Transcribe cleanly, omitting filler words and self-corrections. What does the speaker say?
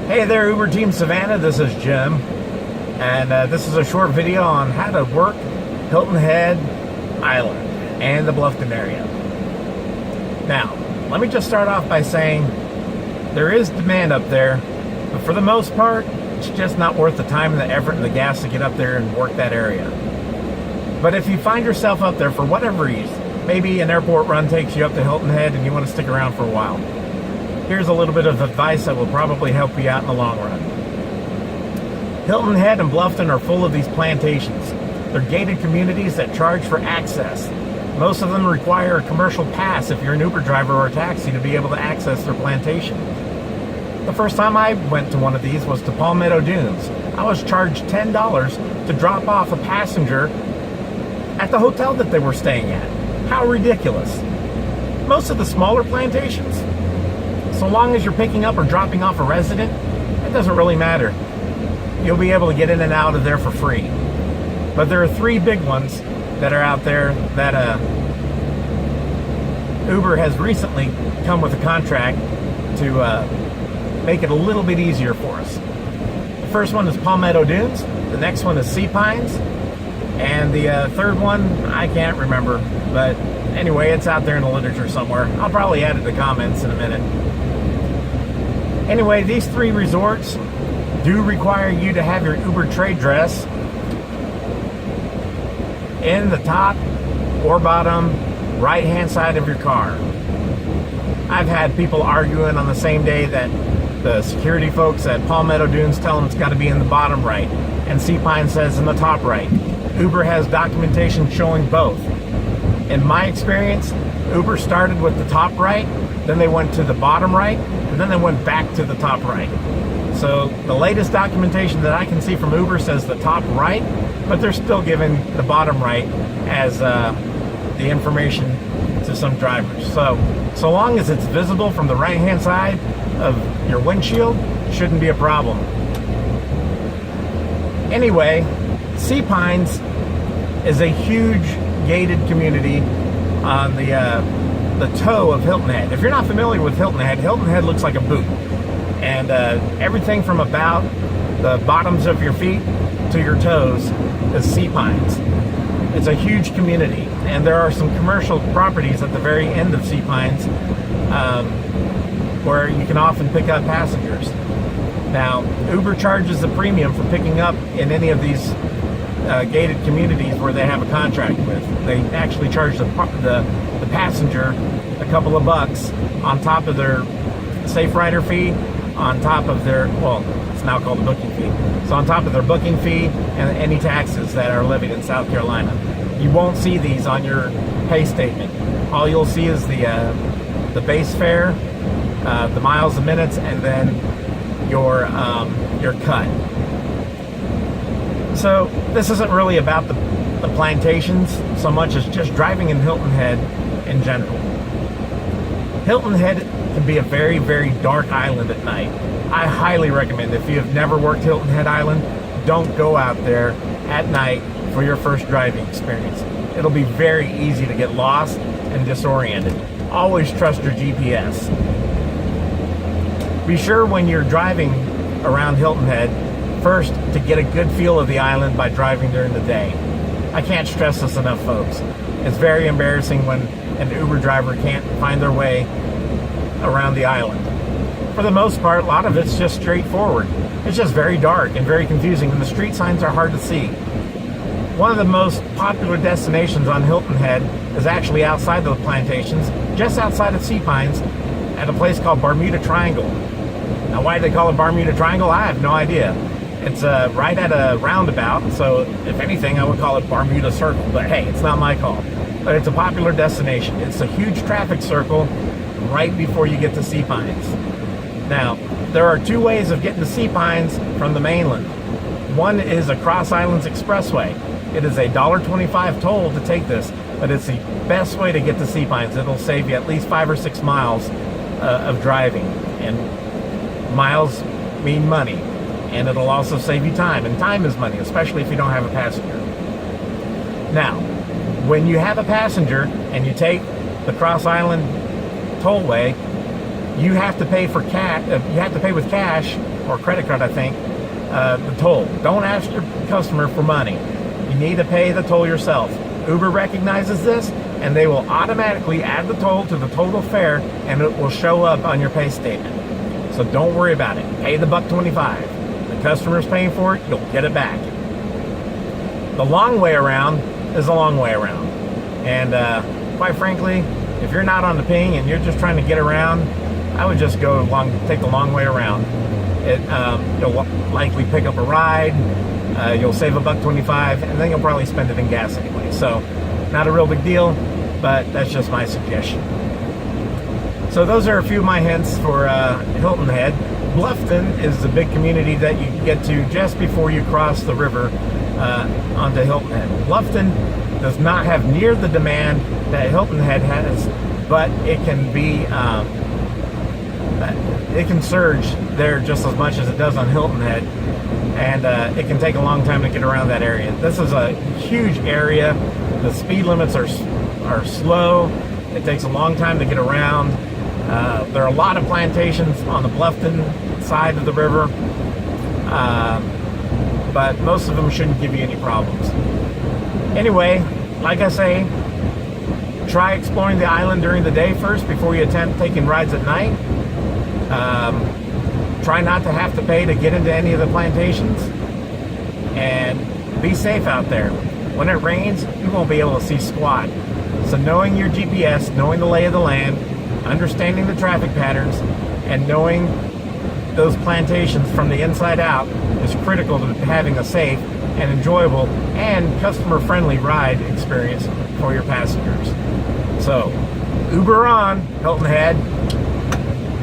Hey there, Uber Team Savannah. This is Jim, and this is a short video on how to work Hilton Head Island and the Bluffton area. Now, let me just start off by saying there is demand up there, but for the most part, it's just not worth the time and the effort and the gas to get up there and work that area. But if you find yourself up there for whatever reason, maybe an airport run takes you up to Hilton Head and you want to stick around for a while, here's a little bit of advice that will probably help you out in the long run. Hilton Head and Bluffton are full of these plantations. They're gated communities that charge for access. Most of them require a commercial pass if you're an Uber driver or a taxi to be able to access their plantation. The first time I went to one of these was to Palmetto Dunes. I was charged $10 to drop off a passenger at the hotel that they were staying at. How ridiculous. Most of the smaller plantations, so long as you're picking up or dropping off a resident, it doesn't really matter. You'll be able to get in and out of there for free. But there are three big ones that are out there that Uber has recently come with a contract to make it a little bit easier for us. The first one is Palmetto Dunes, the next one is Sea Pines, and the third one, I can't remember, but anyway, it's out there in the literature somewhere. I'll probably add it to comments in a minute. Anyway, these three resorts do require you to have your Uber trade dress in the top or bottom right-hand side of your car. I've had people arguing on the same day that the security folks at Palmetto Dunes tell them it's got to be in the bottom right, and Sea Pine says in the top right. Uber has documentation showing both. In my experience, Uber started with the top right, then they went to the bottom right, and then they went back to the top right. So the latest documentation that I can see from Uber says the top right, but they're still giving the bottom right as the information to some drivers. So long as it's visible from the right-hand side of your windshield, shouldn't be a problem. Anyway, Sea Pines is a huge gated community on the toe of Hilton Head. If you're not familiar with Hilton Head looks like a boot. And everything from about the bottoms of your feet to your toes is Sea Pines. It's a huge community, and there are some commercial properties at the very end of Sea Pines where you can often pick up passengers. Now, Uber charges a premium for picking up in any of these gated communities where they have a contract with. They actually charge the passenger a couple of bucks on top of their Safe Rider fee, on top of their, well, it's now called a booking fee. So on top of their booking fee and any taxes that are levied in South Carolina. You won't see these on your pay statement. All you'll see is the base fare, the miles and minutes, and then your cut. So this isn't really about the plantations so much as just driving in Hilton Head in general. Hilton Head can be a very, very dark island at night. I highly recommend, if you have never worked Hilton Head Island, don't go out there at night for your first driving experience. It'll be very easy to get lost and disoriented. Always trust your GPS. Be sure when you're driving around Hilton Head, first to get a good feel of the island by driving during the day. I can't stress this enough, folks. It's very embarrassing when an Uber driver can't find their way around the island. For the most part, a lot of it's just straightforward. It's just very dark and very confusing, and the street signs are hard to see. One of the most popular destinations on Hilton Head is actually outside of the plantations, just outside of Sea Pines, at a place called Bermuda Triangle. Now, why they call it Bermuda Triangle, I have no idea. It's right at a roundabout, so if anything, I would call it Bermuda Circle, but hey, it's not my call. But it's a popular destination. It's a huge traffic circle right before you get to Sea Pines. Now, there are two ways of getting to Sea Pines from the mainland. One is a Cross Islands Expressway. It is a $1.25 toll to take this, but it's the best way to get to Sea Pines. It'll save you at least 5 or 6 miles of driving, and miles mean money, and it'll also save you time, and time is money, especially if you don't have a passenger. Now, when you have a passenger and you take the Cross Island tollway, you have to pay for you have to pay with cash or credit card, I think, the toll. Don't ask your customer for money. You need to pay the toll yourself. Uber recognizes this, and they will automatically add the toll to the total fare, and it will show up on your pay statement. So don't worry about it. Pay the $1.25. The customer's paying for it, you'll get it back. The long way around is a long way around. And quite frankly, if you're not on the ping and you're just trying to get around, I would just take the long way around. You'll likely pick up a ride, you'll save $1.25, and then you'll probably spend it in gas anyway. So not a real big deal, but that's just my suggestion. So those are a few of my hints for Hilton Head. Bluffton is the big community that you get to just before you cross the river onto Hilton Head. Bluffton does not have near the demand that Hilton Head has, but it can be it can surge there just as much as it does on Hilton Head, and it can take a long time to get around that area. This is a huge area. The speed limits are slow. It takes a long time to get around. There are a lot of plantations on the Bluffton side of the river, but most of them shouldn't give you any problems. Anyway, like I say, try exploring the island during the day first before you attempt taking rides at night. Try not to have to pay to get into any of the plantations, and be safe out there. When it rains, you won't be able to see squat. So knowing your GPS, knowing the lay of the land, understanding the traffic patterns, and knowing those plantations from the inside out is critical to having a safe and enjoyable and customer-friendly ride experience for your passengers. So, Uber on, Hilton Head.